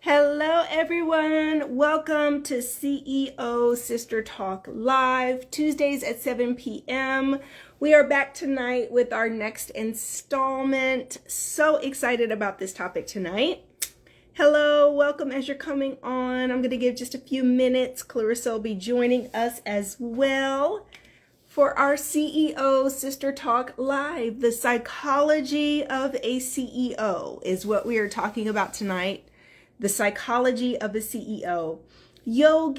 Hello, everyone. Welcome to CEO Sister Talk Live, Tuesdays at 7 p.m. We are back tonight with our next installment. So excited about this topic tonight. Hello, welcome as you're coming on. I'm going to give just a few minutes. Clarissa will be joining us as well for our CEO Sister Talk Live. The psychology of a CEO is what we are talking about tonight. The psychology of a CEO. Yo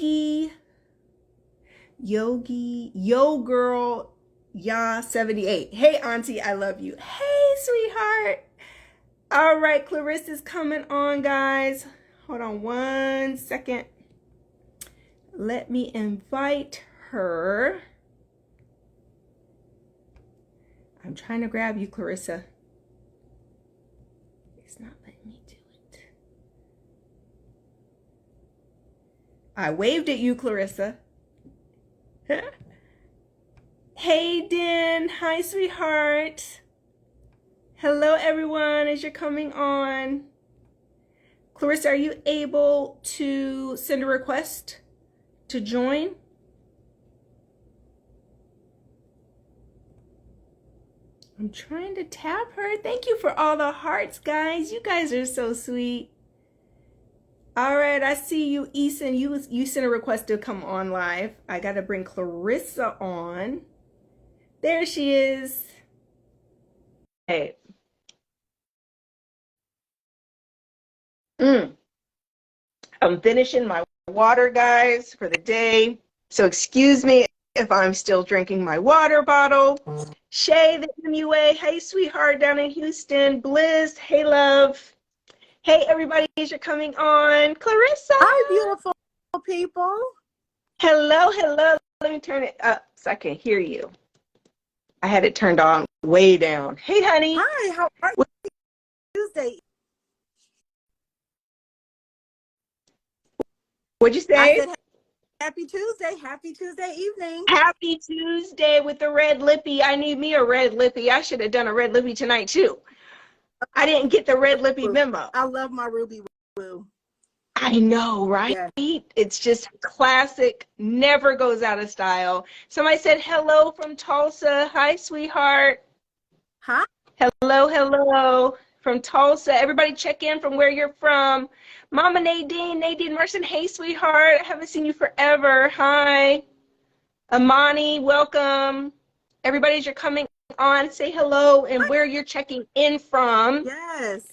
girl, ya 78. Hey auntie, I love you. Hey sweetheart. All right, Clarissa's coming on, guys. Hold on one second. Let me invite her. I'm trying to grab you, Clarissa. It's not letting me do it. I waved at you, Clarissa. Hey, Den. Hi, sweetheart. Hello, everyone, as you're coming on. Clarissa, are you able to send a request to join? I'm trying to tap her. Thank you for all the hearts, guys. You guys are so sweet. All right, I see you, Eason. You sent a request to come on live. I got to bring Clarissa on. There she is. Hey. I'm finishing my water, guys, for the day. So excuse me if I'm still drinking my water bottle. Shay, the MUA. Hey, sweetheart, down in Houston. Bliss. Hey, love. Hey, everybody, as you're coming on. Clarissa. Hi, beautiful people. Hello. Let me turn it up so I can hear you. I had it turned on way down. Hey, honey. Hi, how are you? Tuesday. What'd you say? I said happy Tuesday. Happy Tuesday evening. Happy Tuesday with the red lippy. I need me a red lippy. I should have done a red lippy tonight, too. I didn't get the red lippy memo. I love my Ruby Woo. I know, right? Yeah. It's just classic, never goes out of style. Somebody said hello from Tulsa. Hi, sweetheart. Hi. Hello from Tulsa. Everybody check in from where you're from. Mama Nadine Merson. Hey, sweetheart. I haven't seen you forever. Hi. Amani, welcome. Everybody, as you're coming on, say hello and where you're checking in from. Yes.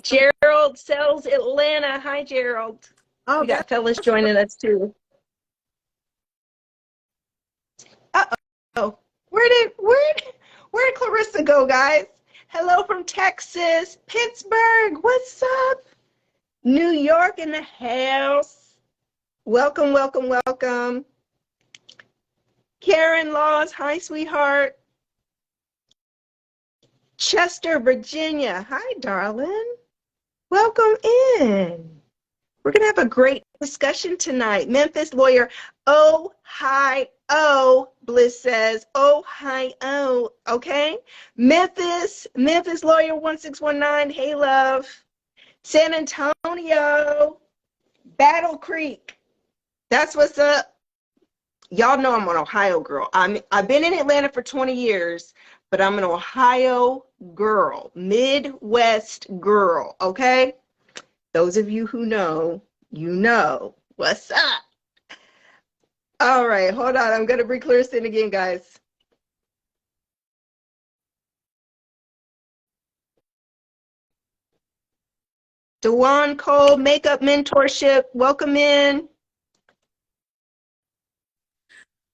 Gerald Sells Atlanta. Hi, Gerald. Oh, we got fellas joining us too. Uh-oh. Where did Clarissa go, guys? Hello from Texas. Pittsburgh. What's up? New York in the house. Welcome. Karen Laws. Hi, sweetheart. Chester, Virginia. Hi, darling. Welcome in. We're going to have a great discussion tonight. Memphis lawyer, Ohio, Bliss says, Ohio, okay? Memphis lawyer 1619, hey, love. San Antonio, Battle Creek, that's what's up. Y'all know I'm an Ohio girl. I've been in Atlanta for 20 years, but I'm an Ohio girl, Midwest girl, okay? Those of you who know, you know what's up. All right, hold on. I'm going to bring Clarissa in again, guys. Dewan Cole, Makeup Mentorship, welcome in.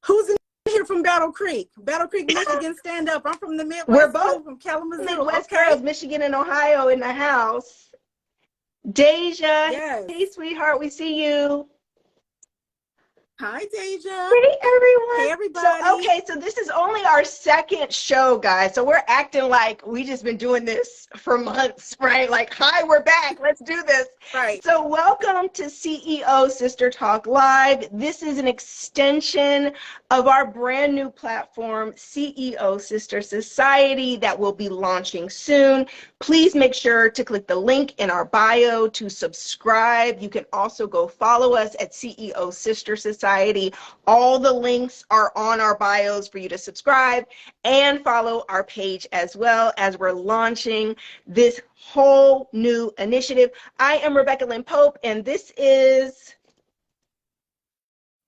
Who's in here from Battle Creek? Battle Creek, Michigan, stand up. I'm from the Midwest. We're both from Kalamazoo. Midwest girls, Michigan and Ohio in the house. Deja, yes. Hey, sweetheart, we see you. Hi, Deja. Hey everyone. Hey, everybody. So this is only our second show, guys. So we're acting like we just been doing this for months, right? Like, hi, we're back. Let's do this. Right. So welcome to CEO Sister Talk Live. This is an extension of our brand new platform, CEO Sister Society, that will be launching soon. Please make sure to click the link in our bio to subscribe. You can also go follow us at CEO Sister Society. All the links are on our bios for you to subscribe and follow our page as well as we're launching this whole new initiative. I am Rebecca Lynn Pope, and this is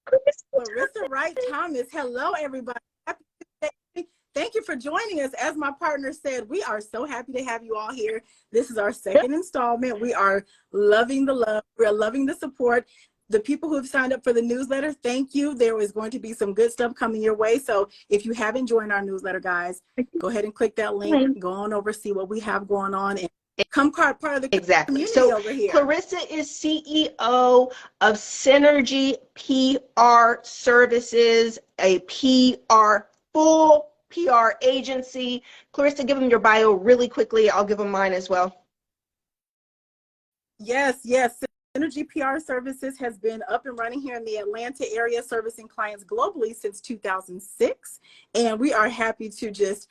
Clarissa Wright Thomas. Hello, everybody. Happy Tuesday. Thank you for joining us. As my partner said, we are so happy to have you all here. This is our second installment. We are loving the love. We're loving the support. The people who have signed up for the newsletter, thank you. There is going to be some good stuff coming your way. So if you haven't joined our newsletter, guys, go ahead and click that link. Go on over, see what we have going on, and come part of the exactly. community So over here. Clarissa is CEO of Synergy PR Services, a full PR agency. Clarissa, give them your bio really quickly. I'll give them mine as well. Yes. Synergy PR Services has been up and running here in the Atlanta area, servicing clients globally since 2006. And we are happy to just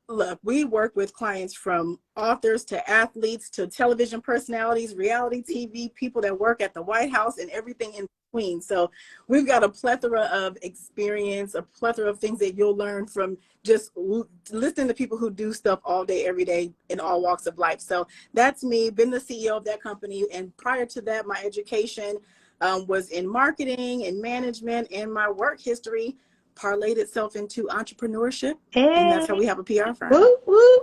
look, we work with clients from authors to athletes to television personalities, reality TV, people that work at the White House, and everything in between. So we've got a plethora of experience, a plethora of things that you'll learn from just listening to people who do stuff all day, every day in all walks of life. So that's me, been the CEO of that company. And prior to that, my education was in marketing and management, and my work history parlayed itself into entrepreneurship. And that's how we have a PR firm. Woo, woo.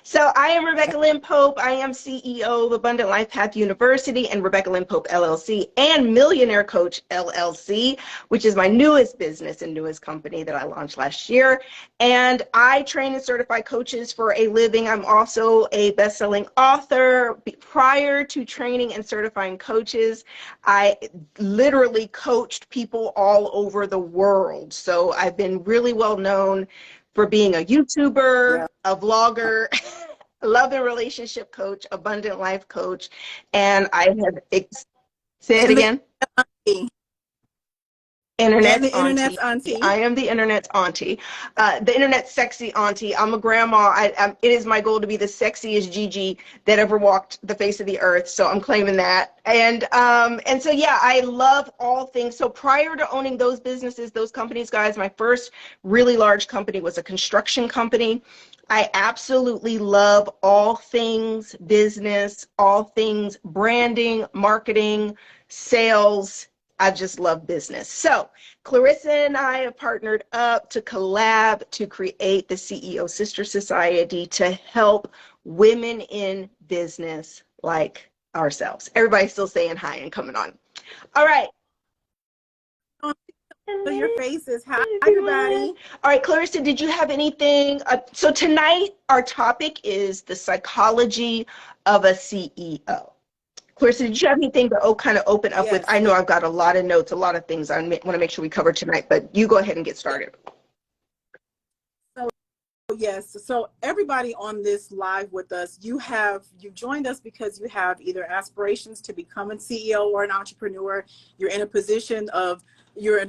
So I am Rebecca Lynn Pope. I am CEO of Abundant Life Path University and Rebecca Lynn Pope LLC and Millionaire Coach LLC, which is my newest business and newest company that I launched last year. And I train and certify coaches for a living. I'm also a best-selling author. Prior to training and certifying coaches, I literally coached people all over the world. So I've been really well known for being a YouTuber, a vlogger, love and relationship coach, abundant life coach, and I have say it again. Internet's auntie. I am the internet's auntie, the internet's sexy auntie. I'm a grandma. It is my goal to be the sexiest Gigi that ever walked the face of the earth. So I'm claiming that. And so yeah, I love all things. So prior to owning those businesses, those companies, guys, my first really large company was a construction company. I absolutely love all things business, all things branding, marketing, sales. I just love business. So Clarissa and I have partnered up to collab to create the CEO Sister Society to help women in business like ourselves. Everybody's still saying hi and coming on. All right. So your face is hi, everybody. All right, Clarissa, did you have anything? So tonight our topic is the psychology of a CEO. Clarissa, did you have anything to kind of open up with? I know I've got a lot of notes, a lot of things I want to make sure we cover tonight, but you go ahead and get started. Yes, so everybody on this live with us, you've joined us because you have either aspirations to become a CEO or an entrepreneur. You're in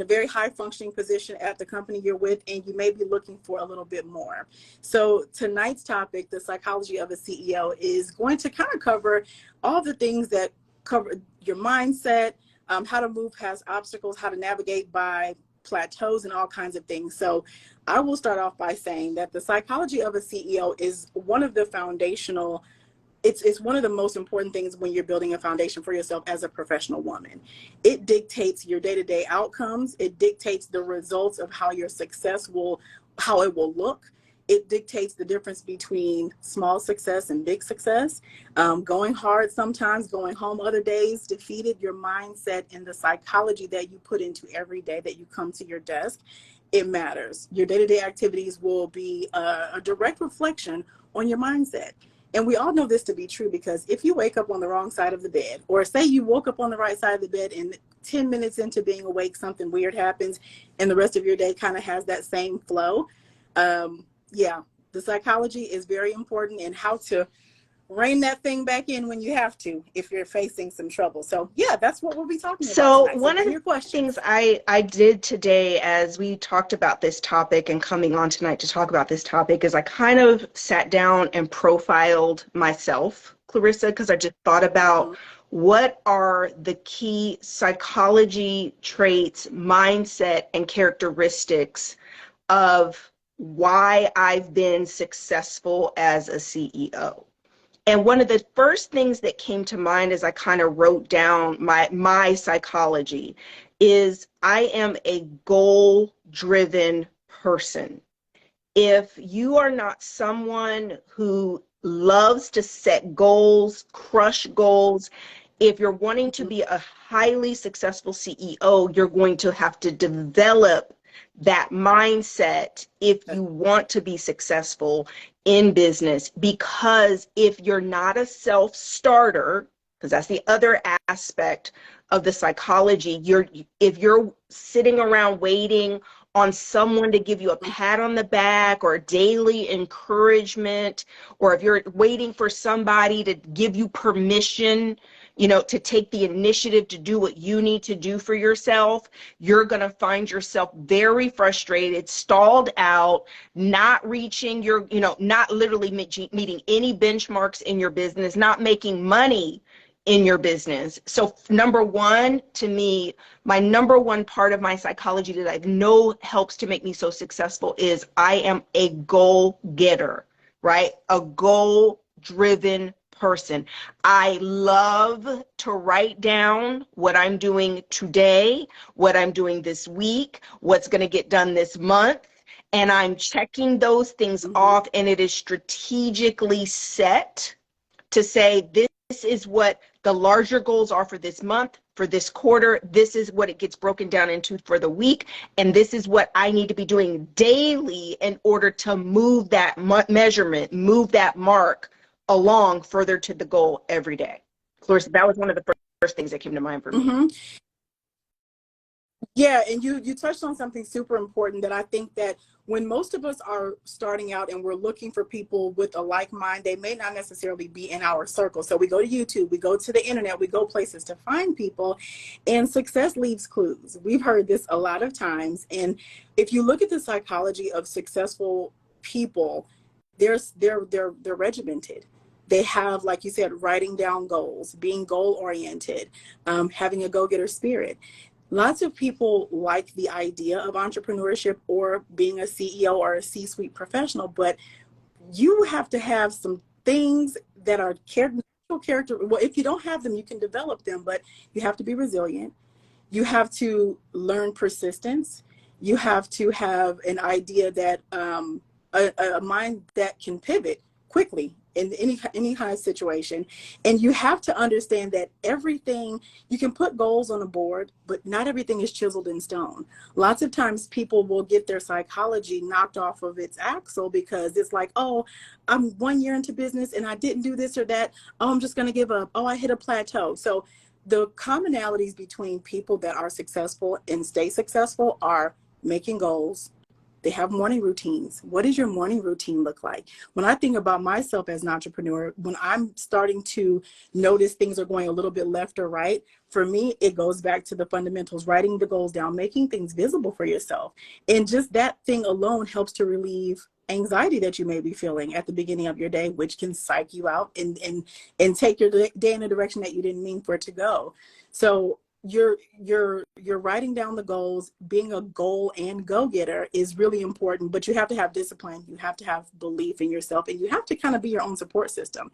a very high functioning position at the company you're with, and you may be looking for a little bit more. So tonight's topic, the psychology of a CEO, is going to kind of cover all the things that cover your mindset, how to move past obstacles, how to navigate by plateaus and all kinds of things. So I will start off by saying that the psychology of a CEO is one of the foundational, it's one of the most important things when you're building a foundation for yourself as a professional woman. It dictates your day-to-day outcomes. It dictates the results of how your success how it will look. It dictates the difference between small success and big success. Going hard sometimes, going home other days, defeated. Your mindset and the psychology that you put into every day that you come to your desk, it matters. Your day-to-day activities will be a direct reflection on your mindset. And we all know this to be true, because if you wake up on the wrong side of the bed, or say you woke up on the right side of the bed and 10 minutes into being awake, something weird happens and the rest of your day kind of has that same flow. Yeah, the psychology is very important, and how to rein that thing back in when you have to, if you're facing some trouble. So yeah, that's what we'll be talking about So tonight. one of your the questions. things I did today as we talked about this topic and coming on tonight to talk about this topic is I kind of sat down and profiled myself, Clarissa, because I just thought about what are the key psychology traits, mindset, and characteristics of why I've been successful as a CEO. And one of the first things that came to mind as I kind of wrote down my psychology is I am a goal-driven person. If you are not someone who loves to set goals, crush goals, if you're wanting to be a highly successful CEO, you're going to have to develop that mindset if you want to be successful in business. Because if you're not a self-starter, because that's the other aspect of the psychology, if you're sitting around waiting on someone to give you a pat on the back or daily encouragement, or if you're waiting for somebody to give you permission, to take the initiative to do what you need to do for yourself, you're going to find yourself very frustrated, stalled out, not reaching not literally meeting any benchmarks in your business, not making money in your business. So number one, to me, my number one part of my psychology that I know helps to make me so successful is I am a goal getter, right? A goal driven person. I love to write down what I'm doing today, what I'm doing this week, what's going to get done this month. And I'm checking those things off, and it is strategically set to say, this is what the larger goals are for this month, for this quarter. This is what it gets broken down into for the week. And this is what I need to be doing daily in order to move that measurement, move that mark along further to the goal every day. Clarissa, that was one of the first things that came to mind for me. Yeah, and you touched on something super important, that I think that when most of us are starting out and we're looking for people with a like mind, they may not necessarily be in our circle. So we go to YouTube, we go to the internet, we go places to find people, and success leaves clues. We've heard this a lot of times. And if you look at the psychology of successful people, they're regimented. They have, like you said, writing down goals, being goal oriented, having a go-getter spirit. Lots of people like the idea of entrepreneurship or being a CEO or a C-suite professional, but you have to have some things that are character. Well, if you don't have them, you can develop them, but you have to be resilient. You have to learn persistence. You have to have an idea that a mind that can pivot quickly in any kind of situation. And you have to understand that everything, you can put goals on a board, but not everything is chiseled in stone. Lots of times people will get their psychology knocked off of its axle because it's like, oh, I'm 1 year into business and I didn't do this or that. Oh, I'm just going to give up. Oh, I hit a plateau. So the commonalities between people that are successful and stay successful are making goals. They have morning routines. What does your morning routine look like? When I think about myself as an entrepreneur, when I'm starting to notice things are going a little bit left or right, for me, it goes back to the fundamentals, writing the goals down, making things visible for yourself. And just that thing alone helps to relieve anxiety that you may be feeling at the beginning of your day, which can psych you out and take your day in a direction that you didn't mean for it to go. So you're writing down the goals. Being a goal and go-getter is really important, but you have to have discipline. You have to have belief in yourself, and you have to kind of be your own support system.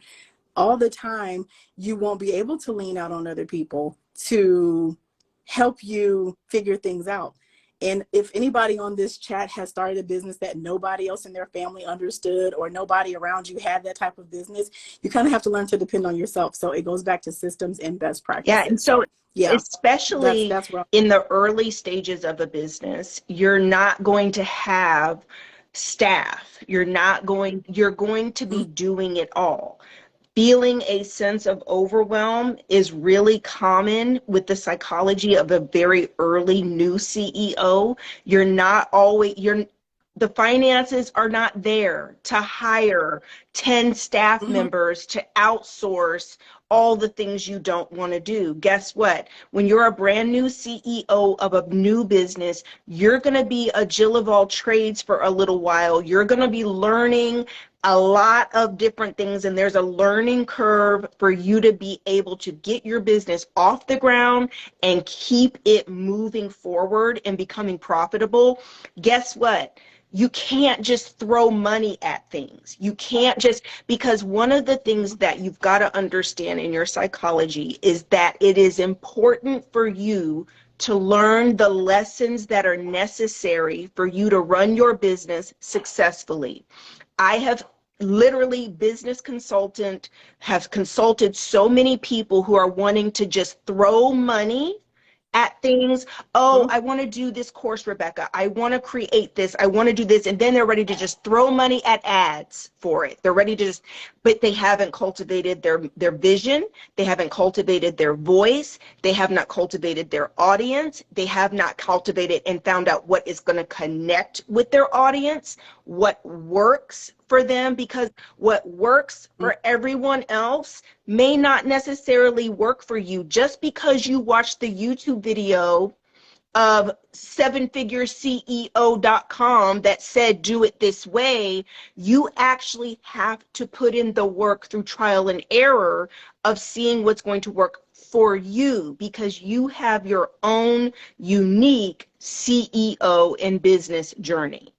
All the time, you won't be able to lean out on other people to help you figure things out. And if anybody on this chat has started a business that nobody else in their family understood, or nobody around you had that type of business, you kind of have to learn to depend on yourself. So it goes back to systems and best practices. Yeah, and so yeah, especially that's in the early stages of a business, you're not going to have staff. You're going to be doing it all. Feeling a sense of overwhelm is really common with the psychology of a very early new CEO. You're not always, you're, the finances are not there to hire 10 staff Mm-hmm. members to outsource all the things you don't want to do. Guess what? When you're a brand new CEO of a new business, you're going to be a Jill of all trades for a little while. You're going to be learning a lot of different things, and there's a learning curve for you to be able to get your business off the ground and keep it moving forward and becoming profitable. Guess what? You can't just throw money at things. You can't just, because one of the things that you've got to understand in your psychology is that it is important for you to learn the lessons that are necessary for you to run your business successfully. I have literally business consultant, have consulted so many people who are wanting to just throw money at things. Oh, Mm-hmm. I want to do this course, Rebecca. I want to create this. I want to do this. And then they're ready to just throw money at ads for it. They're ready to just, but they haven't cultivated their vision. They haven't cultivated their voice. They have not cultivated their audience. They have not cultivated and found out what is going to connect with their audience, what works for them, because what works for everyone else may not necessarily work for you. Just because you watch the YouTube video of sevenfigureceo.com that said do it this way, you actually have to put in the work through trial and error of seeing what's going to work for you, because you have your own unique CEO and business journey.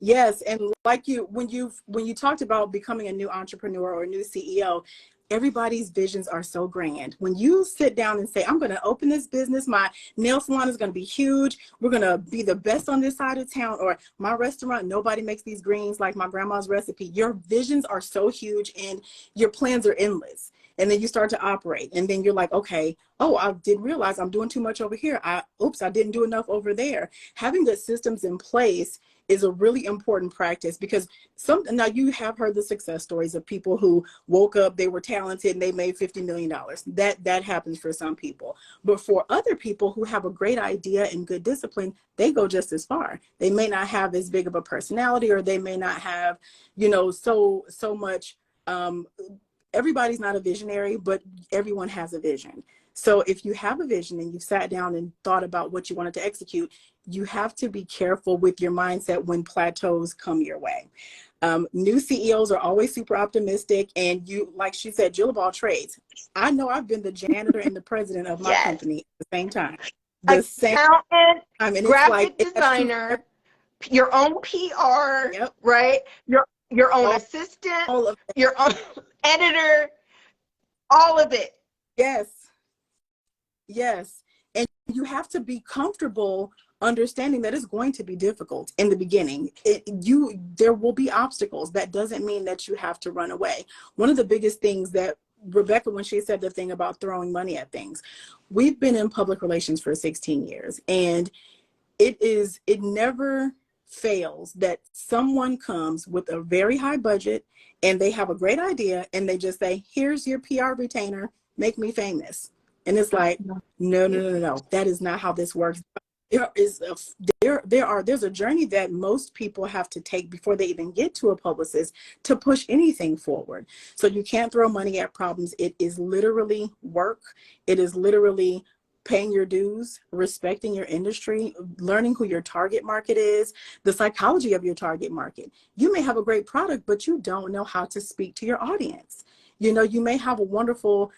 Yes, and like when you talked about becoming a new entrepreneur or a new CEO, everybody's visions are so grand. When you sit down and say, I'm going to open this business, my nail salon is going to be huge, we're going to be the best on this side of town, or my restaurant, nobody makes these greens like my grandma's recipe. Your visions are so huge and your plans are endless. And then you start to operate, and then you're like, okay, oh, I didn't realize I'm doing too much over here. I didn't do enough over there. Having good systems in place is a really important practice, because now you have heard the success stories of people who woke up, they were talented, and they made $50 million. That happens for some people. But for other people who have a great idea and good discipline, they go just as far. They may not have as big of a personality, or they may not have, so much. Everybody's not a visionary, but everyone has a vision. So if you have a vision and you sat down and thought about what you wanted to execute, you have to be careful with your mindset when plateaus come your way. New CEOs are always super optimistic, and you, like she said, Jill of all trades. I know I've been the janitor and the president of my company at the same time. Accountant, graphic it's designer, your own PR, yep. Right? Your own assistant, all of it. Your own editor, all of it. Yes. And you have to be comfortable understanding that it's going to be difficult in the beginning. There will be obstacles. That doesn't mean that you have to run away. One of the biggest things that Rebecca, when she said the thing about throwing money at things, we've been in public relations for 16 years, and it never fails that someone comes with a very high budget and they have a great idea and they just say, here's your PR retainer, make me famous. And it's like, no. That is not how this works. There's a journey that most people have to take before they even get to a publicist to push anything forward. So you can't throw money at problems. It is literally work. It is literally paying your dues, respecting your industry, learning who your target market is, the psychology of your target market. You may have a great product, but you don't know how to speak to your audience. You may have a wonderful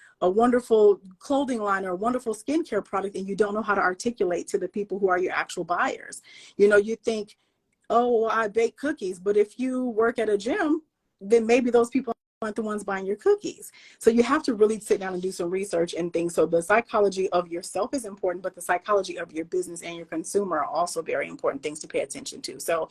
clothing line or a wonderful skincare product, and you don't know how to articulate to the people who are your actual buyers. You think, oh, well, I bake cookies, but if you work at a gym, then maybe those people the ones buying your cookies. So you have to really sit down and do some research and things. So the psychology of yourself is important, but the psychology of your business and your consumer are also very important things to pay attention to. So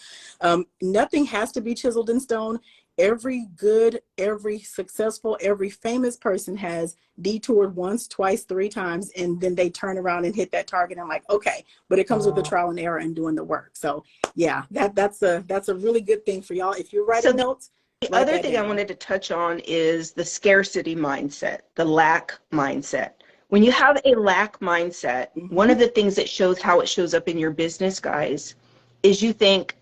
nothing has to be chiseled in stone. Every good, every successful, every famous person has detoured once, twice, three times, and then they turn around and hit that target and like, okay, but it comes with the trial and error and doing the work. So yeah, that's a really good thing for y'all. If you're writing notes, the other thing I wanted to touch on is the scarcity mindset, the lack mindset. When you have a lack mindset, one of the things that shows how it shows up in your business, guys, is you think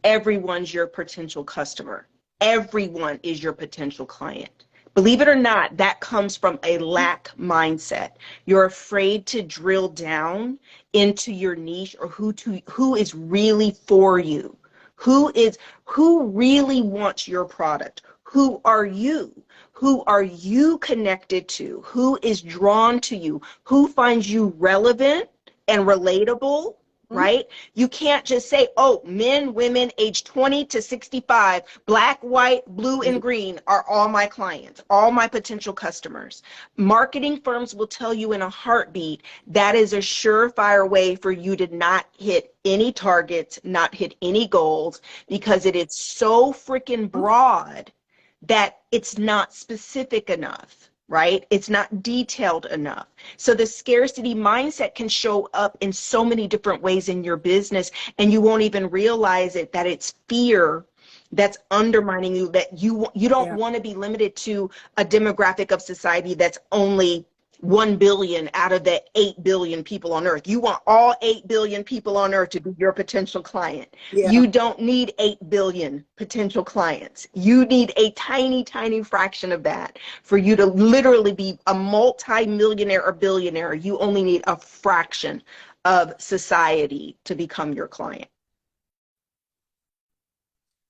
everyone's your potential customer. Everyone is your potential client. Believe it or not, that comes from a lack mindset. You're afraid to drill down into your niche or who is really for you. Who really wants your product? Who are you? Who are you connected to? Who is drawn to you? Who finds you relevant and relatable? Right? You can't just say, oh, men, women, age 20 to 65, black, white, blue, and green are all my clients, all my potential customers. Marketing firms will tell you in a heartbeat that is a surefire way for you to not hit any targets, not hit any goals, because it is so freaking broad that it's not specific enough. Right? It's not detailed enough. So the scarcity mindset can show up in so many different ways in your business, and you won't even realize it, that it's fear that's undermining you, that you don't want to be limited to a demographic of society that's only 1 billion out of the 8 billion people on earth. You want all 8 billion people on earth to be your potential client. You don't need 8 billion potential clients. You need a tiny, tiny fraction of that for you to literally be a multi-millionaire or billionaire. You only need a fraction of society to become your client.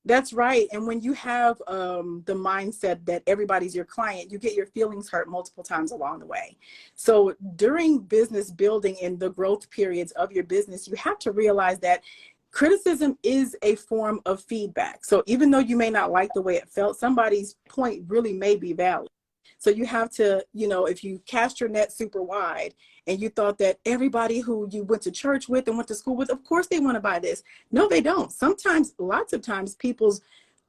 That's right. And when you have the mindset that everybody's your client, you get your feelings hurt multiple times along the way. So during business building and the growth periods of your business, you have to realize that criticism is a form of feedback. So even though you may not like the way it felt, somebody's point really may be valid. So you have to, if you cast your net super wide and you thought that everybody who you went to church with and went to school with, of course they want to buy this. No, they don't. Sometimes, lots of times, people's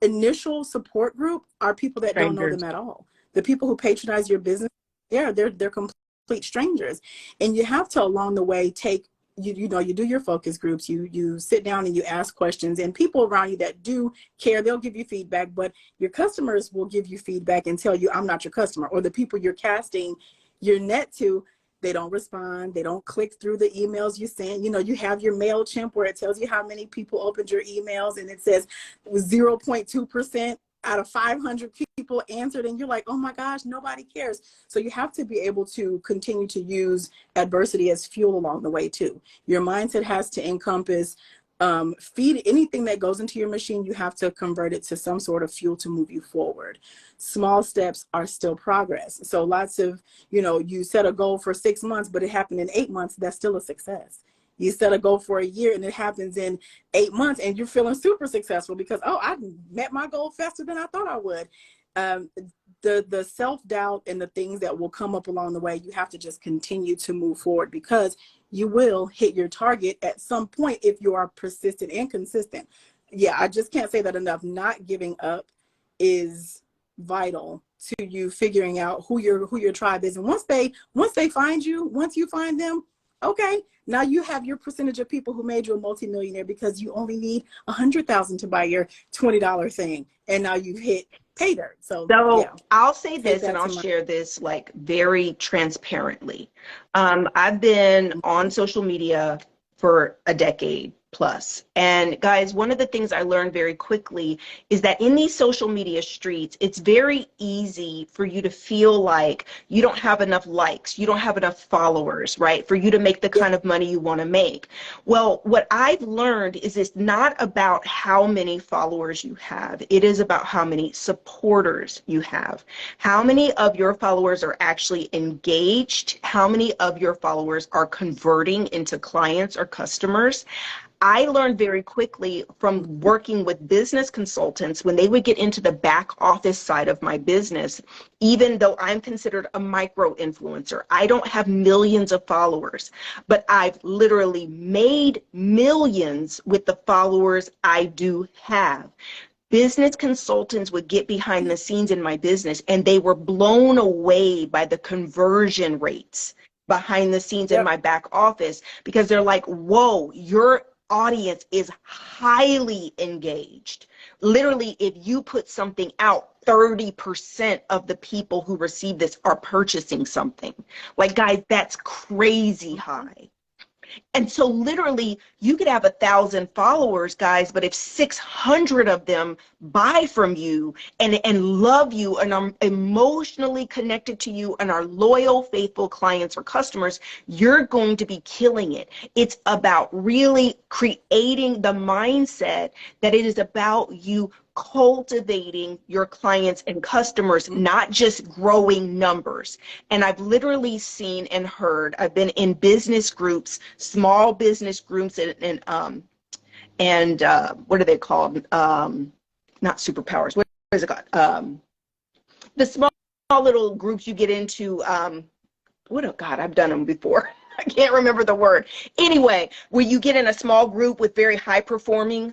initial support group are people that don't know them at all. The people who patronize your business, they're complete strangers. And you have to, along the way, take you do your focus groups, you sit down and you ask questions, and people around you that do care, they'll give you feedback, but your customers will give you feedback and tell you, I'm not your customer. Or the people you're casting your net to, they don't respond, they don't click through the emails you send. You have your MailChimp where it tells you how many people opened your emails, and it says 0.2% out of 500 people answered, and you're like, oh my gosh, nobody cares. So you have to be able to continue to use adversity as fuel along the way too. Your mindset has to encompass feed anything that goes into your machine. You have to convert it to some sort of fuel to move you forward. Small steps are still progress. So lots of, you set a goal for 6 months, but it happened in 8 months, that's still a success. You set a goal for a year and it happens in 8 months and you're feeling super successful because, oh, I met my goal faster than I thought I would. The self-doubt and the things that will come up along the way, you have to just continue to move forward, because you will hit your target at some point if you are persistent and consistent. Yeah, I just can't say that enough. Not giving up is vital to you figuring out who your tribe is. And once they find you, once you find them, okay, now you have your percentage of people who made you a multimillionaire because you only need 100,000 to buy your $20 thing, and now you've hit pay dirt. So yeah. I'll say this, and I'll share this like very transparently. I've been on social media for a decade plus. And guys, one of the things I learned very quickly is that in these social media streets, it's very easy for you to feel like you don't have enough likes, you don't have enough followers, right? For you to make the kind of money you want to make. Well, what I've learned is it's not about how many followers you have. It is about how many supporters you have. How many of your followers are actually engaged? How many of your followers are converting into clients or customers? I learned very quickly from working with business consultants when they would get into the back office side of my business, even though I'm considered a micro influencer. I don't have millions of followers, but I've literally made millions with the followers I do have. Business consultants would get behind the scenes in my business and they were blown away by the conversion rates behind the scenes in Yep. my back office, because they're like, whoa, your audience is highly engaged. Literally, if you put something out, 30% of the people who receive this are purchasing something. Like, guys, that's crazy high. And so literally you could have 1,000 followers, guys, but if 600 of them buy from you and love you and are emotionally connected to you and are loyal, faithful clients or customers, you're going to be killing it. It's about really creating the mindset that it is about you cultivating your clients and customers, not just growing numbers. And I've literally seen and heard, I've been in business groups, small business groups, and what are they called? Not superpowers. What is it called? The small little groups you get into. God, I've done them before. I can't remember the word. Anyway, where you get in a small group with very high performing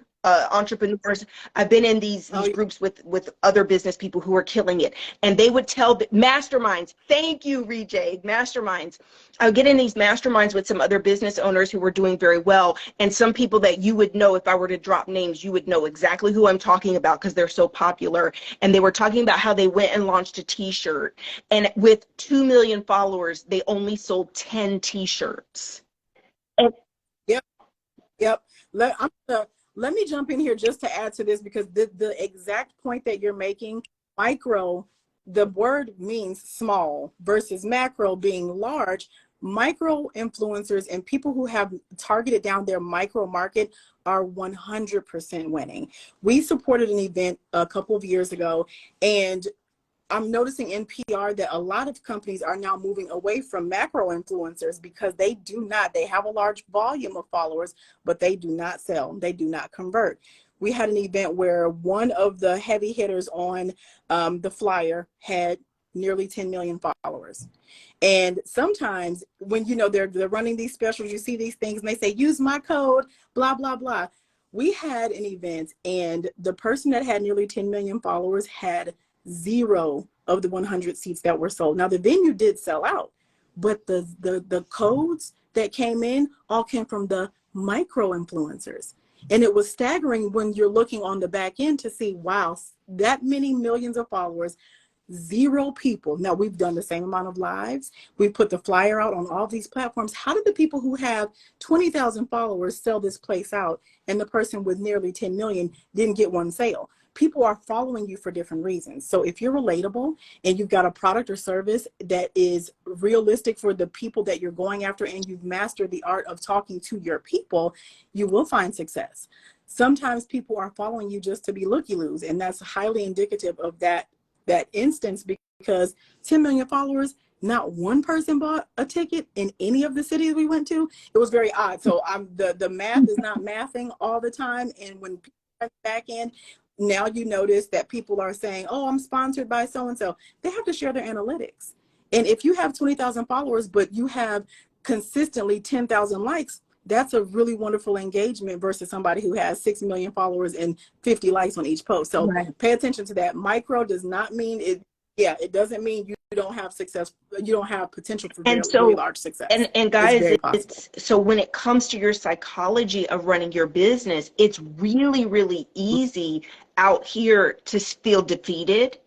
entrepreneurs. I've been in these groups with other business people who are killing it. And they would tell the masterminds, thank you, Rejay, masterminds. I would get in these masterminds with some other business owners who were doing very well. And some people that you would know, if I were to drop names, you would know exactly who I'm talking about because they're so popular. And they were talking about how they went and launched a t-shirt. And with 2 million followers, they only sold 10 t-shirts. Yep. Let me jump in here just to add to this, because the exact point that you're making, micro, the word means small versus macro being large. Micro influencers and people who have targeted down their micro market are 100% winning. We supported an event a couple of years ago, and I'm noticing in PR that a lot of companies are now moving away from macro influencers because they have a large volume of followers, but they do not sell, they do not convert. We had an event where one of the heavy hitters on the flyer had nearly 10 million followers. And sometimes when, they're running these specials, you see these things and they say, use my code, blah, blah, blah. We had an event and the person that had nearly 10 million followers had 0 of the 100 seats that were sold. Now the venue did sell out, but the codes that came in all came from the micro influencers. And it was staggering when you're looking on the back end to see, wow, that many millions of followers, 0 people. Now we've done the same amount of lives. We put the flyer out on all these platforms. How did the people who have 20,000 followers sell this place out and the person with nearly 10 million didn't get one sale? People are following you for different reasons. So if you're relatable and you've got a product or service that is realistic for the people that you're going after, and you've mastered the art of talking to your people, you will find success. Sometimes people are following you just to be looky-loos, and that's highly indicative of that instance, because 10 million followers, not one person bought a ticket in any of the cities we went to. It was very odd. So the math is not mathing all the time. And when people are back in, now you notice that people are saying, oh, I'm sponsored by so-and-so. They have to share their analytics. And if you have 20,000 followers, but you have consistently 10,000 likes, that's a really wonderful engagement versus somebody who has 6 million followers and 50 likes on each post. So Pay attention to that. Micro does not mean it. Yeah, it doesn't mean you don't have success. You don't have potential for very large success. And guys, it's so when it comes to your psychology of running your business, it's really, really easy out here to feel defeated,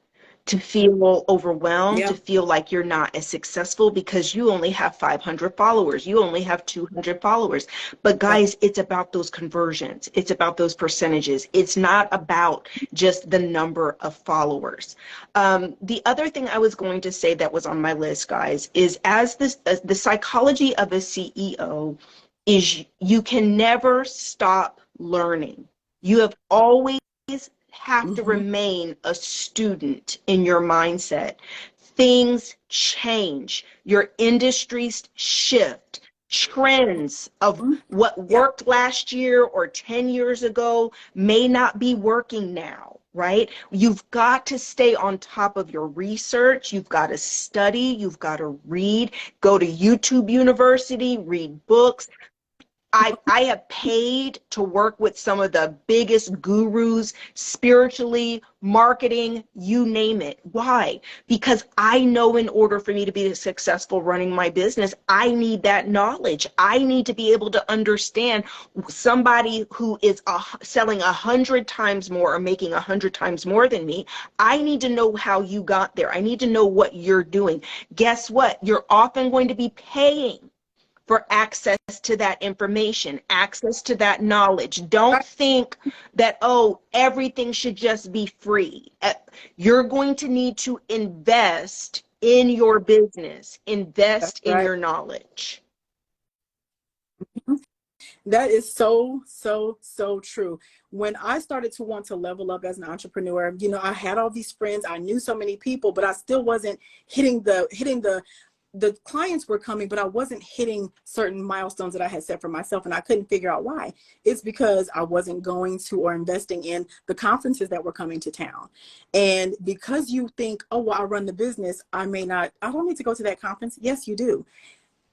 to feel overwhelmed, to feel like you're not as successful because you only have 500 followers, you only have 200 followers. But guys, it's about those conversions. It's about those percentages. It's not about just the number of followers. The other thing I was going to say that was on my list, guys, is the psychology of a CEO is you can never stop learning. You have always have to remain a student in your mindset. Things change. Your industries shift. trends of what worked last year or 10 years ago may not be working now, right? You've got to stay on top of your research. You've got to study. You've got to read, go to YouTube University, read books. I have paid to work with some of the biggest gurus spiritually, marketing, you name it. Why? Because I know in order for me to be successful running my business, I need that knowledge. I need to be able to understand somebody who is selling 100 times more or making 100 times more than me. I need to know how you got there. I need to know what you're doing. Guess what? You're often going to be paying for access to that information, access to that knowledge. Don't think that, oh, everything should just be free. You're going to need to invest in your business, invest in your knowledge. That is so, so, so true. When I started to want to level up as an entrepreneur, you know, I had all these friends, I knew so many people, but I still wasn't hitting the clients were coming, but I wasn't hitting certain milestones that I had set for myself, and I couldn't figure out why. It's because I wasn't going to or investing in the conferences that were coming to town. And because you think, oh, well, I run the business, I don't need to go to that conference. Yes, you do.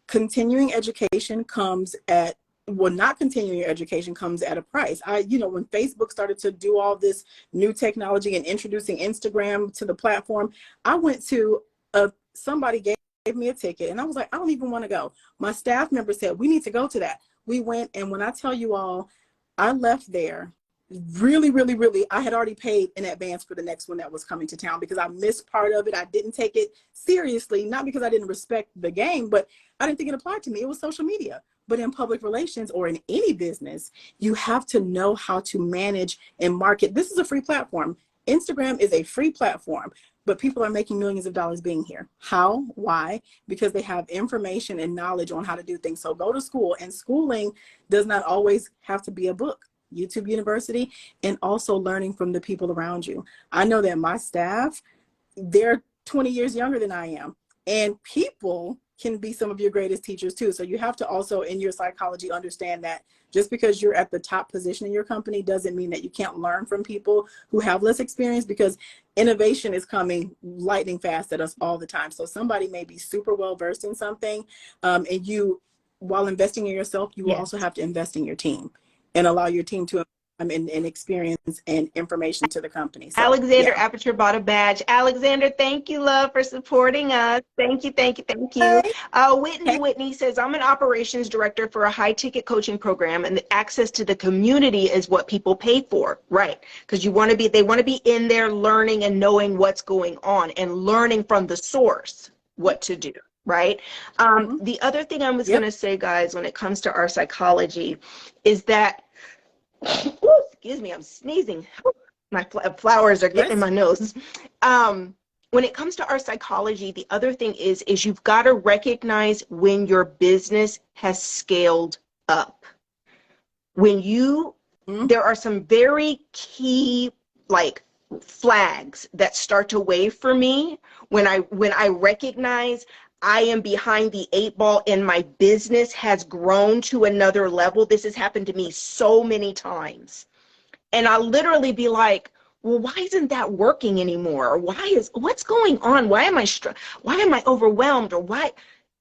Continuing education comes at, well, not continuing your education comes at a price. You know, when Facebook started to do all this new technology and introducing Instagram to the platform, I went to somebody gave me a ticket and I was like, I don't even want to go. My staff member said, we need to go to that. We went, and when I tell you all, I left there really, really, really, I had already paid in advance for the next one that was coming to town because I missed part of it. I didn't take it seriously, not because I didn't respect the game, but I didn't think it applied to me. It was social media. But in public relations or in any business, you have to know how to manage and market. This is a free platform. Instagram is a free platform, but people are making millions of dollars being here. How? Why? Because they have information and knowledge on how to do things. So go to school, and schooling does not always have to be a book. YouTube University, and also learning from the people around you. I know that my staff, they're 20 years younger than I am, and people can be some of your greatest teachers too. So you have to also, in your psychology, understand that just because you're at the top position in your company doesn't mean that you can't learn from people who have less experience, because innovation is coming lightning fast at us all the time. So somebody may be super well versed in something, and you, while investing in yourself, you will also have to invest in your team and allow your team to and experience and information to the company. So, Alexander Aperture bought a badge. Alexander, thank you, love, for supporting us. Thank you, thank you, thank you. Whitney says, I'm an operations director for a high-ticket coaching program, and the access to the community is what people pay for, right? Because they want to be in there learning and knowing what's going on and learning from the source what to do. Right. The other thing I was going to say, guys, when it comes to our psychology is that, excuse me, I'm sneezing. My flowers are getting in my nose. When it comes to our psychology, the other thing is you've got to recognize when your business has scaled up. When there are some very key, like, flags that start to wave for me when I recognize I am behind the 8 ball and my business has grown to another level. This has happened to me so many times. And I'll literally be like, well, why isn't that working anymore? Or what's going on? Why am I overwhelmed? Or why?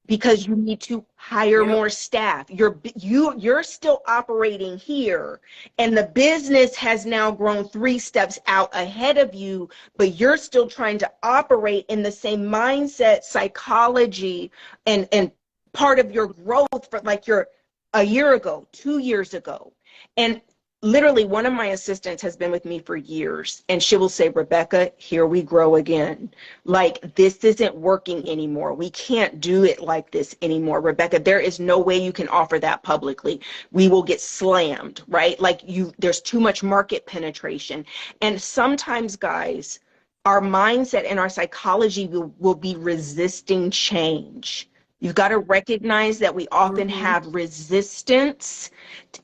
Because you need to hire more staff. You're still operating here, and the business has now grown 3 steps out ahead of you, but you're still trying to operate in the same mindset, psychology, and part of your growth for like you're a year ago, 2 years ago. And literally, one of my assistants has been with me for years, and she will say, Rebecca, here we grow again. Like, this isn't working anymore. We can't do it like this anymore. Rebecca, there is no way you can offer that publicly. We will get slammed, right? Like, there's too much market penetration. And sometimes, guys, our mindset and our psychology will be resisting change. You've got to recognize that we often have resistance.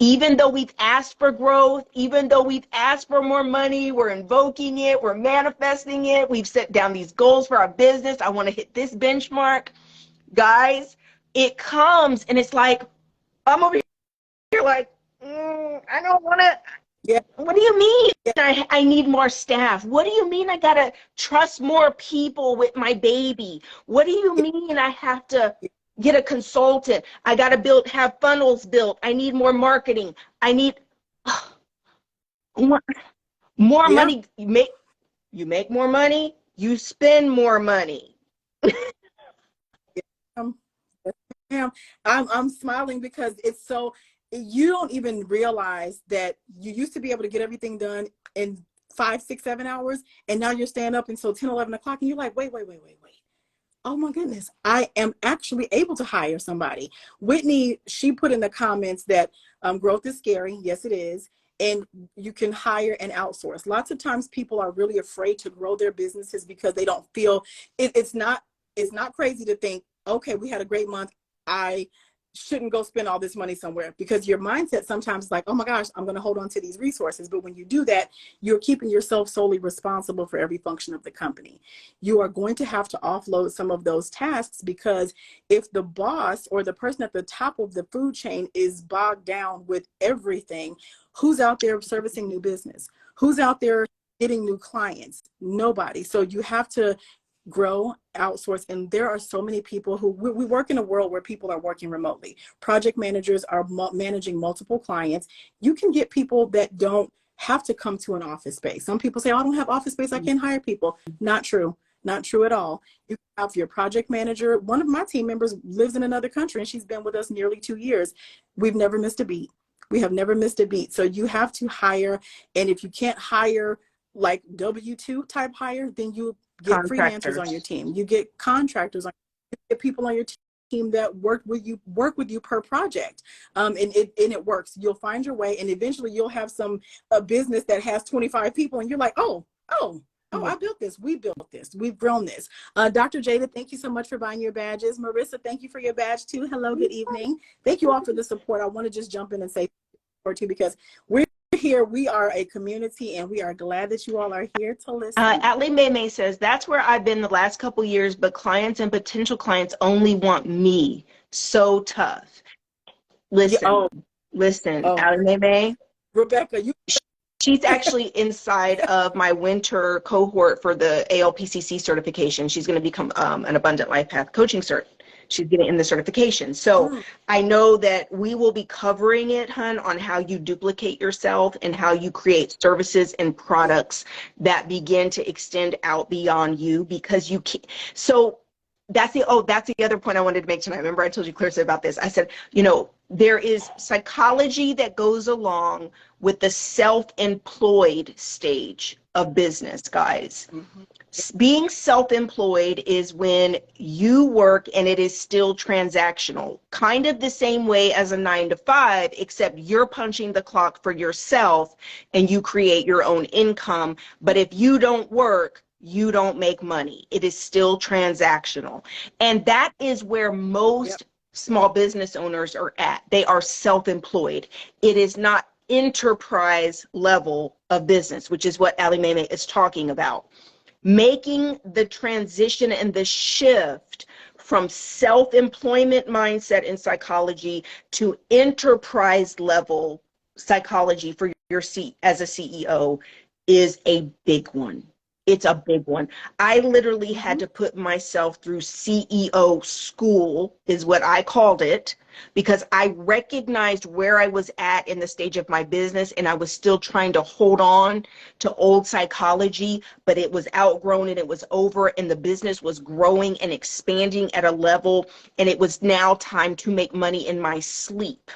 Even though we've asked for growth, even though we've asked for more money, we're invoking it, we're manifesting it, we've set down these goals for our business. I want to hit this benchmark. Guys, it comes and it's like, I'm over here like, I don't want to. Yeah. What do you mean I need more staff? What do you mean I got to trust more people with my baby? What do you mean I have to get a consultant? I got to have funnels built. I need more marketing. I need more money. You make more money, you spend more money. I'm smiling because it's so, you don't even realize that you used to be able to get everything done in 5, 6, 7 hours, and now you're staying up until 10, 11 o'clock, and you're like, wait. Oh my goodness, I am actually able to hire somebody. Whitney, she put in the comments that growth is scary. Yes, it is. And you can hire and outsource. Lots of times people are really afraid to grow their businesses because they don't feel it's not crazy to think, okay, we had a great month, I shouldn't go spend all this money somewhere, because your mindset sometimes is like, oh my gosh, I'm going to hold on to these resources. But when you do that, you're keeping yourself solely responsible for every function of the company. You are going to have to offload some of those tasks, because if the boss or the person at the top of the food chain is bogged down with everything, who's out there servicing new business? Who's out there getting new clients? Nobody. So you have to grow, outsource. And there are so many people who, we work in a world where people are working remotely. Project managers are managing multiple clients. You can get people that don't have to come to an office space. Some people say, oh, I don't have office space, I can't hire people. Not true. Not true at all. You have your project manager. One of my team members lives in another country and she's been with us nearly 2 years. We've never missed a beat. We have never missed a beat. So you have to hire. And if you can't hire like W-2 type hire, then you get freelancers on your team. You get contractors on, you get people on your team that work with you per project. And it works. You'll find your way, and eventually you'll have a business that has 25 people, and you're like, oh, I built this. We built this. We've grown this. Dr. Jada, thank you so much for buying your badges. Marissa, thank you for your badge too. Hello, good evening. Thank you all for the support. I want to just jump in and say support too, because we're here. We are a community, and we are glad that you all are here to listen. Ali May says, that's where I've been the last couple years, but clients and potential clients only want me. So tough. Listen, Ali May. Rebecca, she's actually inside of my winter cohort for the ALPCC certification. She's going to become an Abundant Life Path coaching cert. She's getting in the certification. So I know that we will be covering it, hun, on how you duplicate yourself and how you create services and products that begin to extend out beyond you, because you can't. So that's the other point I wanted to make tonight. Remember I told you, Clarissa, about this. I said, there is psychology that goes along with the self-employed stage of business, guys. Being self-employed is when you work and it is still transactional, kind of the same way as a 9-to-5, except you're punching the clock for yourself and you create your own income. But if you don't work, you don't make money. It is still transactional. And that is where most small business owners are at. They are self-employed. It is not enterprise level of business, which is what Ali May is talking about. Making the transition and the shift from self-employment mindset in psychology to enterprise level psychology for your seat as a CEO is a big one. It's a big one. I literally had to put myself through CEO school, is what I called it, because I recognized where I was at in the stage of my business, and I was still trying to hold on to old psychology, but it was outgrown and it was over, and the business was growing and expanding at a level, and it was now time to make money in my sleep.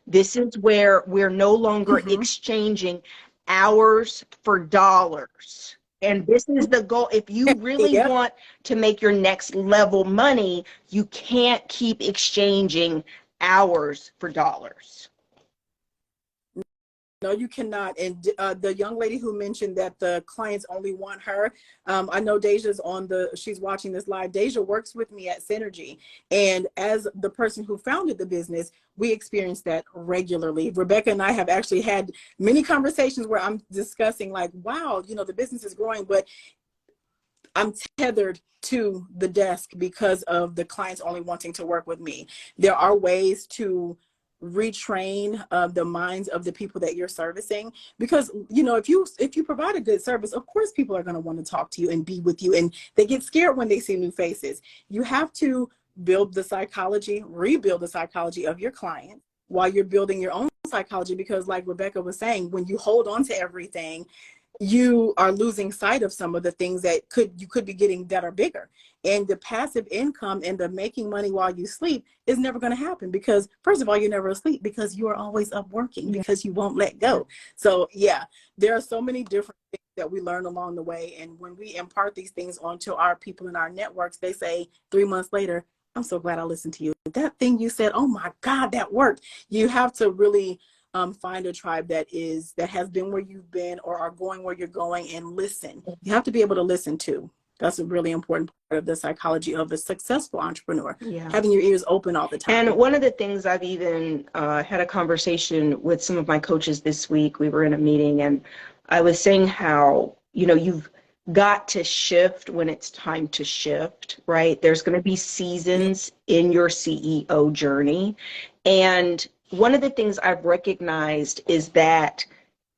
This is where we're no longer exchanging hours for dollars. And this is the goal. If you really want to make your next level money, you can't keep exchanging hours for dollars. No, you cannot. And the young lady who mentioned that the clients only want her, I know Deja's she's watching this live. Deja works with me at Synergy. And as the person who founded the business, we experience that regularly. Rebecca and I have actually had many conversations where I'm discussing like, wow, the business is growing, but I'm tethered to the desk because of the clients only wanting to work with me. There are ways to retrain the minds of the people that you're servicing, because if you provide a good service, of course people are going to want to talk to you and be with you, and they get scared when they see new faces. You have to rebuild the psychology of your client while you're building your own psychology, because like Rebecca was saying, when you hold on to everything, you are losing sight of some of the things that you could be getting that are bigger. And the passive income and the making money while you sleep is never going to happen, because first of all, you're never asleep, because you are always up working, because you won't let go. So yeah, there are so many different things that we learn along the way. And when we impart these things onto our people in our networks, they say 3 months later, I'm so glad I listened to you. That thing you said, oh my God, that worked. You have to really find a tribe that has been where you've been or are going where you're going, and listen. You have to be able to listen too. That's a really important part of the psychology of a successful entrepreneur. Yeah. Having your ears open all the time. And one of the things, I've even had a conversation with some of my coaches this week. We were in a meeting and I was saying how, you've got to shift when it's time to shift, right? There's going to be seasons in your CEO journey. And one of the things I've recognized is that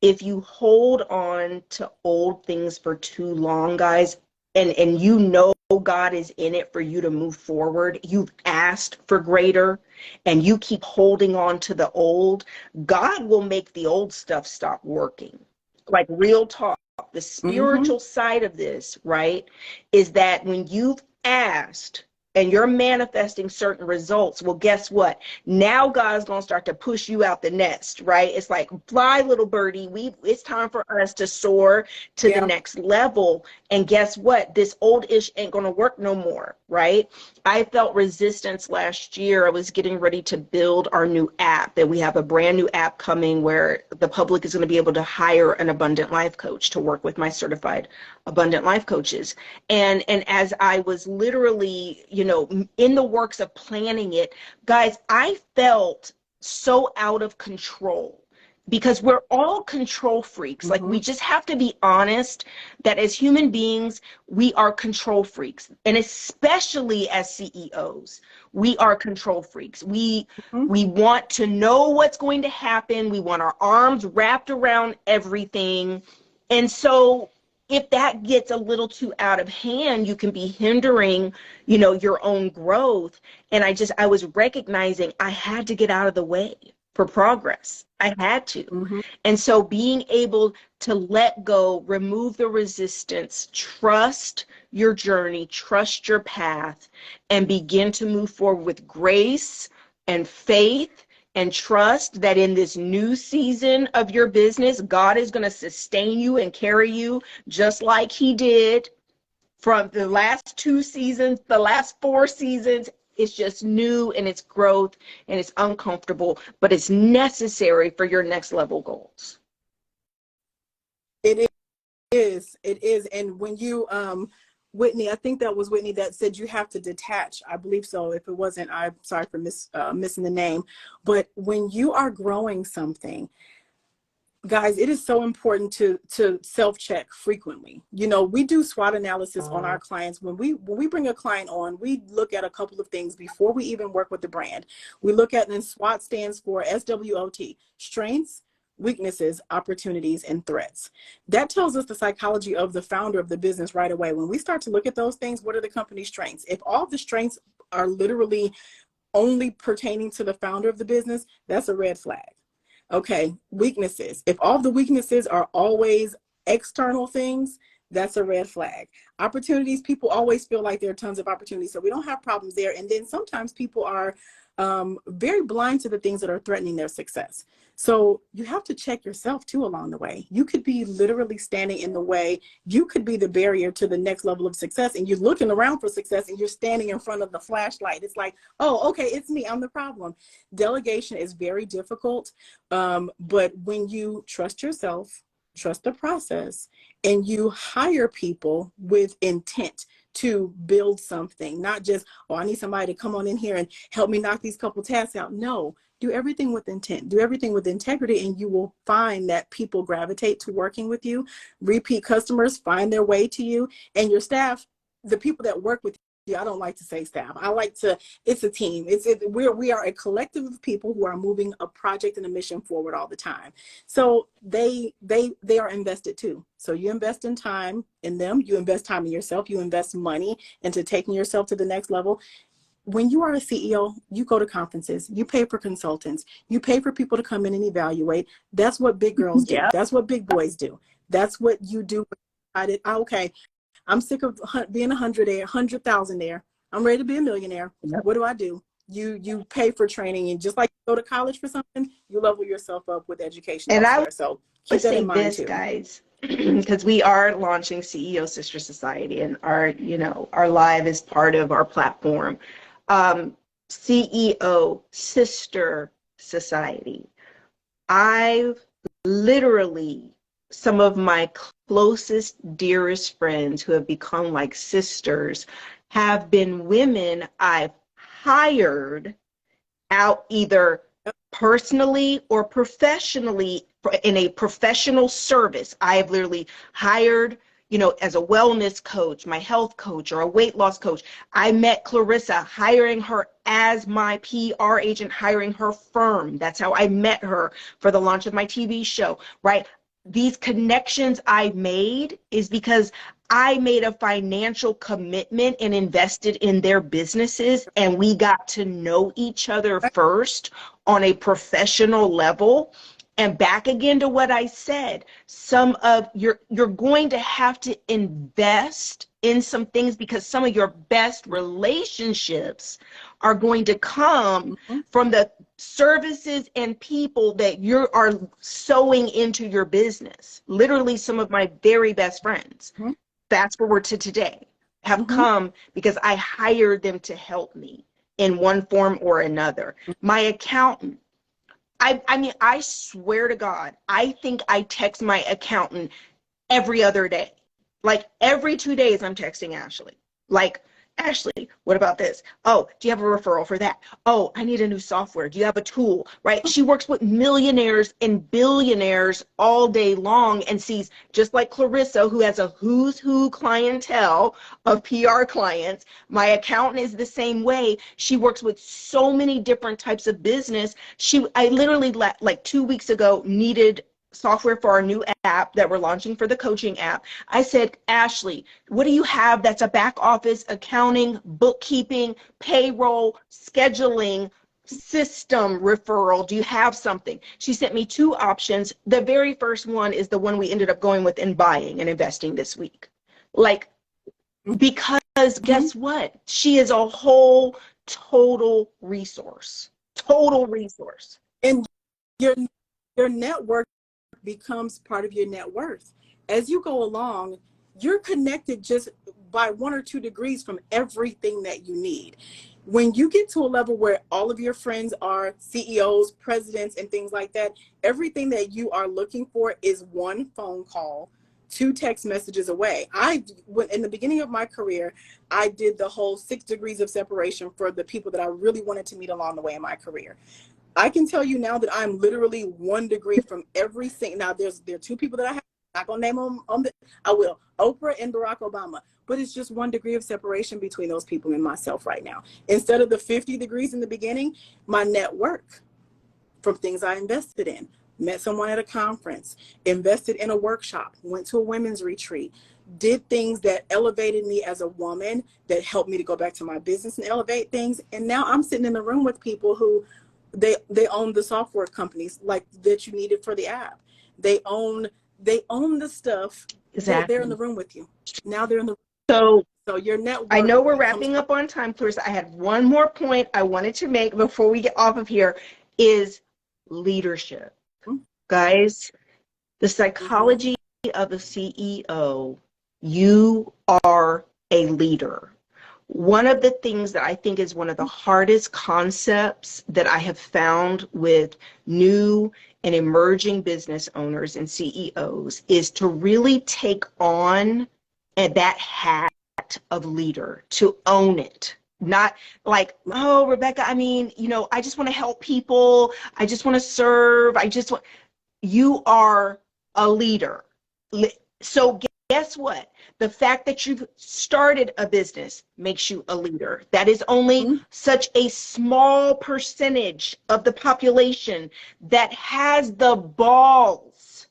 if you hold on to old things for too long, guys, and God is in it for you to move forward, you've asked for greater, and you keep holding on to the old, God will make the old stuff stop working. Like, real talk, the spiritual side of this, right, is that when you've asked and you're manifesting certain results, well, guess what? Now God's going to start to push you out the nest, right? It's like, fly, little birdie. It's time for us to soar to the next level. And guess what? This old ish ain't going to work no more, right? I felt resistance last year. I was getting ready to build our new app, that we have a brand new app coming where the public is going to be able to hire an abundant life coach to work with my certified abundant life coaches. And as I was literally, in the works of planning it, guys, I felt so out of control, because we're all control freaks. Like, we just have to be honest that as human beings, we are control freaks. And especially as CEOs, we are control freaks. We want to know what's going to happen. We want our arms wrapped around everything. And so if that gets a little too out of hand, you can be hindering, your own growth. And I was recognizing I had to get out of the way for progress. I had to. And so being able to let go, remove the resistance, trust your journey, trust your path, and begin to move forward with grace and faith, and trust that in this new season of your business, God is going to sustain you and carry you just like he did from the last 2 seasons, the last 4 seasons. It's just new, and it's growth, and it's uncomfortable, but it's necessary for your next level goals. It is. And when you, Whitney, I think that was Whitney that said you have to detach. I believe so. If it wasn't, I'm sorry for missing the name. But when you are growing something, guys, it is so important to self-check frequently. We do SWOT analysis on our clients. When we bring a client on, we look at a couple of things before we even work with the brand. We look at, and SWOT stands for SWOT, strengths, weaknesses, opportunities, and threats. That tells us the psychology of the founder of the business right away. When we start to look at those things, what are the company's strengths? If all the strengths are literally only pertaining to the founder of the business, that's a red flag. Okay, weaknesses. If all the weaknesses are always external things, that's a red flag. Opportunities, people always feel like there are tons of opportunities, so we don't have problems there. And then sometimes people are very blind to the things that are threatening their success. So you have to check yourself too along the way. You could be literally standing in the way. You could be the barrier to the next level of success, and you're looking around for success and you're standing in front of the flashlight. It's like, oh, okay, it's me, I'm the problem. Delegation is very difficult, but when you trust yourself, trust the process, and you hire people with intent to build something, not just, oh, I need somebody to come on in here and help me knock these couple tasks out. No, do everything with intent, do everything with integrity, and you will find that people gravitate to working with you. Repeat customers find their way to you, and your staff, the people that work with you. I don't like to say staff. I like to, it's a team. We are a collective of people who are moving a project and a mission forward all the time. So they are invested too. So you invest in time in them, you invest time in yourself, you invest money into taking yourself to the next level. When you are a CEO, you go to conferences, you pay for consultants, you pay for people to come in and evaluate. That's what big girls do. Yeah. That's what big boys do. That's what you do. Okay, I'm sick of being 100,000 there. I'm ready to be a millionaire. Yep. What do? You pay for training, and just like you go to college for something, you level yourself up with education. And elsewhere. So keep that in mind this, too, guys, because we are launching CEO Sister Society, and our live is part of our platform. CEO Sister Society. I've literally, some of my closest, dearest friends who have become like sisters have been women I've hired out either personally or professionally in a professional service. I have literally hired, as a wellness coach, my health coach, or a weight loss coach. I met Clarissa, hiring her as my PR agent, hiring her firm. That's how I met her for the launch of my TV show, right? These connections I made is because I made a financial commitment and invested in their businesses, and we got to know each other first on a professional level. And back again to what I said, you're going to have to invest in some things, because some of your best relationships are going to come from the services and people that you are sewing into your business. Literally, some of my very best friends, fast forward to today, have come because I hired them to help me in one form or another. My accountant, I mean, I swear to God, I think I text my accountant every other day. Like every 2 days, I'm texting Ashley. Like, Ashley, what about this? Oh, do you have a referral for that? Oh, I need a new software. Do you have a tool? Right? She works with millionaires and billionaires all day long and sees, just like Clarissa, who has a who's who clientele of PR clients. My accountant is the same way. She works with so many different types of business. I literally, like 2 weeks ago, needed software for our new app that we're launching for the coaching app. I said, Ashley, what do you have that's a back office, accounting, bookkeeping, payroll, scheduling, system referral? Do you have something? She sent me 2 options. The very first one is the one we ended up going with and buying and investing this week. Like, because guess what? She is a whole total resource. Total resource. And your network becomes part of your net worth. As you go along, you're connected just by 1 or 2 degrees from everything that you need. When you get to a level where all of your friends are CEOs, presidents, and things like that, everything that you are looking for is 1 phone call, 2 text messages away. In the beginning of my career, I did the whole 6 degrees of separation for the people that I really wanted to meet along the way in my career. I can tell you now that I'm literally 1 degree from every single. Now there are 2 people that I have. I'm not gonna name them. I will. Oprah and Barack Obama. But it's just 1 degree of separation between those people and myself right now. Instead of the 50 degrees in the beginning, my network from things I invested in. Met someone at a conference, invested in a workshop, went to a women's retreat, did things that elevated me as a woman, that helped me to go back to my business and elevate things. And now I'm sitting in the room with people who they own the software companies like that you needed for the app. They own the stuff. Exactly. They're in the room with you. Now they're in the So your network. I know we're wrapping up on time, Clarissa. I had one more point I wanted to make before we get off of here, is leadership. Guys, the psychology of a CEO, you are a leader. One of the things that I think is one of the hardest concepts that I have found with new and emerging business owners and CEOs is to really take on that hat that of leader, to own it. Not like, oh, Rebecca, I mean, you know, I just want to help people. I just want to serve. You are a leader. So guess what? The fact that you've started a business makes you a leader. That is only such a small percentage of the population that has the balls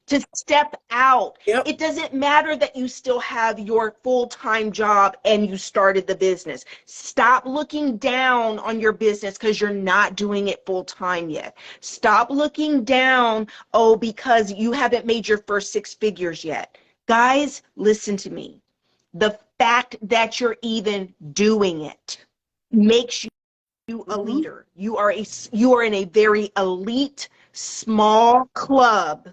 to step out. Yep. It doesn't matter that you still have your full-time job and you started the business. Stop looking down on your business because you're not doing it full-time yet. Stop looking down, oh, because you haven't made your first 6 figures yet. Guys, listen to me. The fact that you're even doing it makes you a leader. You are in a very elite, small club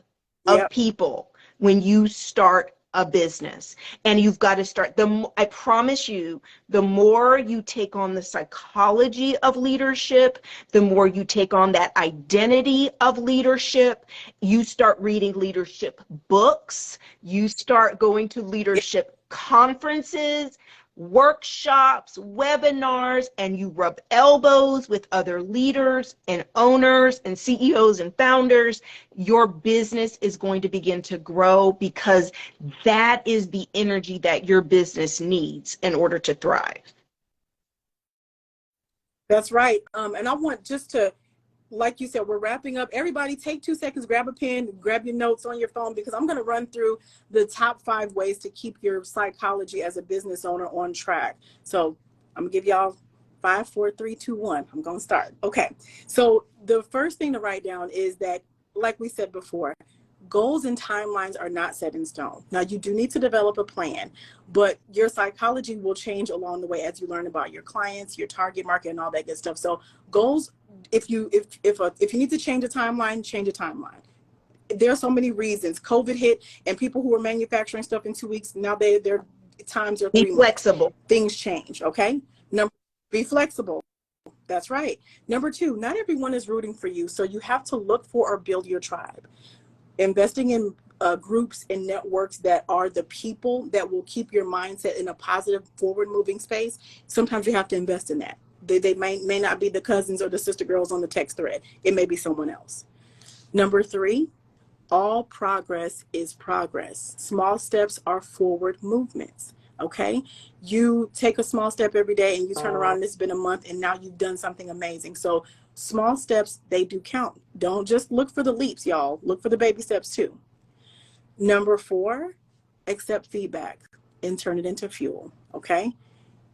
of people when you start a business. And you've got to start, I promise you, the more you take on the psychology of leadership, the more you take on that identity of leadership, you start reading leadership books, you start going to leadership conferences, workshops, webinars, and you rub elbows with other leaders and owners and CEOs and founders, your business is going to begin to grow, because that is the energy that your business needs in order to thrive. That's right. And I want just to, like you said, we're wrapping up. Everybody take 2 seconds, grab a pen, grab your notes on your phone, because I'm going to run through the top 5 ways to keep your psychology as a business owner on track. So I'm going to give y'all 5, 4, 3, 2, 1. I'm going to start. Okay. So the first thing to write down is that, like we said before, goals and timelines are not set in stone. Now, you do need to develop a plan, but your psychology will change along the way as you learn about your clients, your target market, and all that good stuff. So goals, if you need to change a timeline, change a timeline. There are so many reasons. COVID hit, and people who were manufacturing stuff in 2 weeks, now their times are 3 months. Be flexible. Things change, okay? Be flexible. That's right. Number 2, not everyone is rooting for you, so you have to look for or build your tribe. Investing in groups and networks that are the people that will keep your mindset in a positive, forward-moving space. Sometimes you have to invest in that. They may not be the cousins or the sister girls on the text thread. It may be someone else. Number 3, all progress is progress. Small steps are forward movements. Okay, you take a small step every day and you turn around and it's been a month and now you've done something amazing. So small steps, they do count. Don't just look for the leaps, y'all. Look for the baby steps too. Number 4, accept feedback and turn it into fuel. Okay,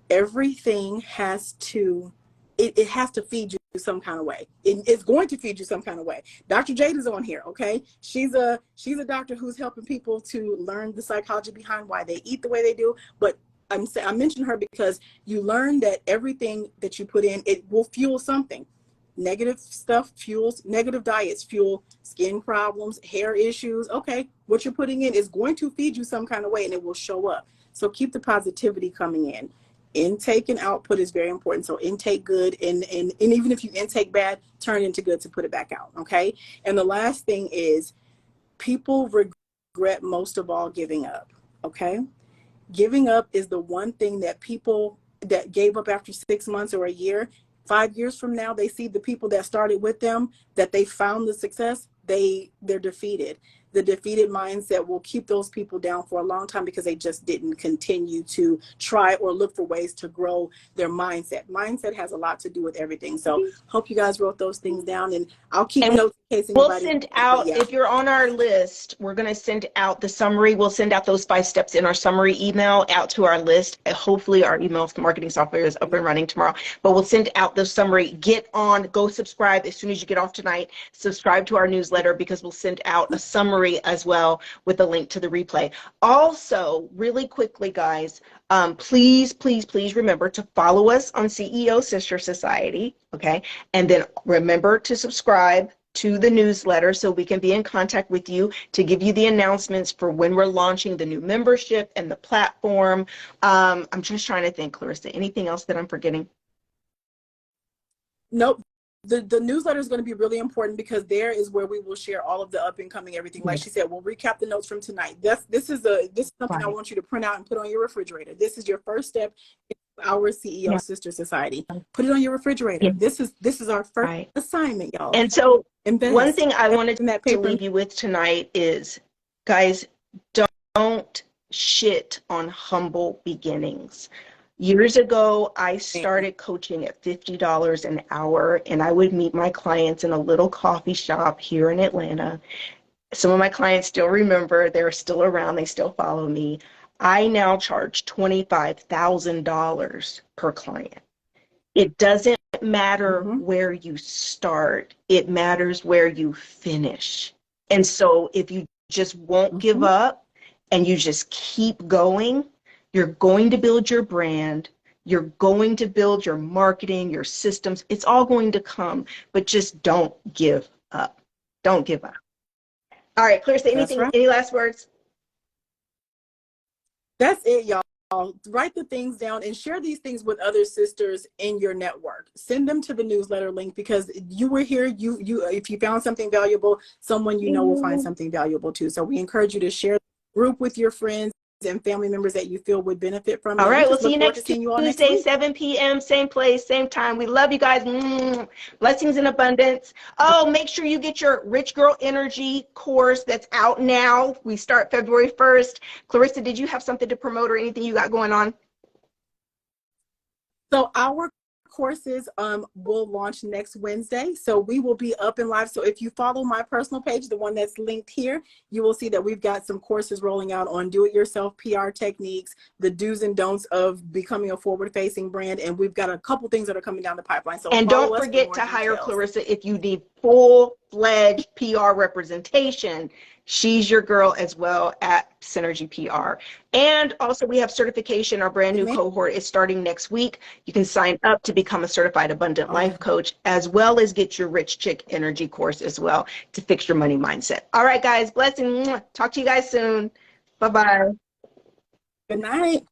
everything has to, it has to feed you some kind of way. It's going to feed you some kind of way. Dr. Jade is on here, okay? She's a doctor who's helping people to learn the psychology behind why they eat the way they do. But I mentioned her because you learn that everything that you put in, it will fuel something. Negative stuff fuels, negative diets fuel skin problems, hair issues. Okay, what you're putting in is going to feed you some kind of way and it will show up. So keep the positivity coming in. Intake and output is very important. So intake good, and even if you intake bad, turn into good to put it back out. Okay. And the last thing is, people regret most of all giving up. Okay. Giving up is the one thing that people that gave up after 6 months or a year, 5 years from now, they see the people that started with them, that they found the success, they're defeated. The defeated mindset will keep those people down for a long time because they just didn't continue to try or look for ways to grow their mindset. Mindset has a lot to do with everything. So hope you guys wrote those things down, and I'll keep notes in case anybody. We'll send out, if you're on our list, we're going to send out the summary. We'll send out those 5 steps in our summary email out to our list. Hopefully our email marketing software is up and running tomorrow, but we'll send out the summary. Get on, go subscribe as soon as you get off tonight. Subscribe to our newsletter, because we'll send out a summary as well with a link to the replay. Also, really quickly, guys, please remember to follow us on CEO Sister Society, okay? And then remember to subscribe to the newsletter so we can be in contact with you to give you the announcements for when we're launching the new membership and the platform. I'm just trying to think, Clarissa, anything else that I'm forgetting? Nope. the newsletter is going to be really important because there is where we will share all of the up and coming everything. Like she said, we'll recap the notes from tonight. This is something I want you to print out and put on your refrigerator. This is your first step in our CEO Sister Society. Put it on your refrigerator. This is our first assignment, y'all. And so Invest. One thing I wanted in that to paper. leave you with tonight is, guys, don't shit on humble beginnings. Years ago, I started coaching at $50 an hour, and I would meet my clients in a little coffee shop here in Atlanta. Some of my clients still remember, they're still around, they still follow me. I now charge $25,000 per client. It doesn't matter where you start, it matters where you finish. And so if you just won't give up and you just keep going, you're going to build your brand, you're going to build your marketing, your systems. It's all going to come, but just don't give up. Don't give up. All right, Clarissa, any last words? That's it, y'all. Write the things down and share these things with other sisters in your network. Send them to the newsletter link because you were here. You if you found something valuable, someone you know will find something valuable too. So we encourage you to share the group with your friends and family members that you feel would benefit from it. All right, we'll see you next Tuesday, 7 p.m., same place, same time. We love you guys. Blessings in abundance. Oh, make sure you get your Rich Girl Energy course that's out now. We start February 1st. Clarissa, did you have something to promote or anything you got going on? So our courses will launch next Wednesday. So we will be up and live. So if you follow my personal page, the one that's linked here, you will see that we've got some courses rolling out on do-it-yourself PR techniques, the do's and don'ts of becoming a forward-facing brand, and we've got a couple things that are coming down the pipeline. So and don't forget to hire Clarissa if you need full-fledged PR representation. She's your girl as well at Synergy PR. And also we have certification. Our brand new cohort is starting next week. You can sign up to become a certified abundant life coach, as well as get your Rich Chick Energy course as well to fix your money mindset. All right, guys, blessing. Talk to you guys soon. Bye-bye. Good night.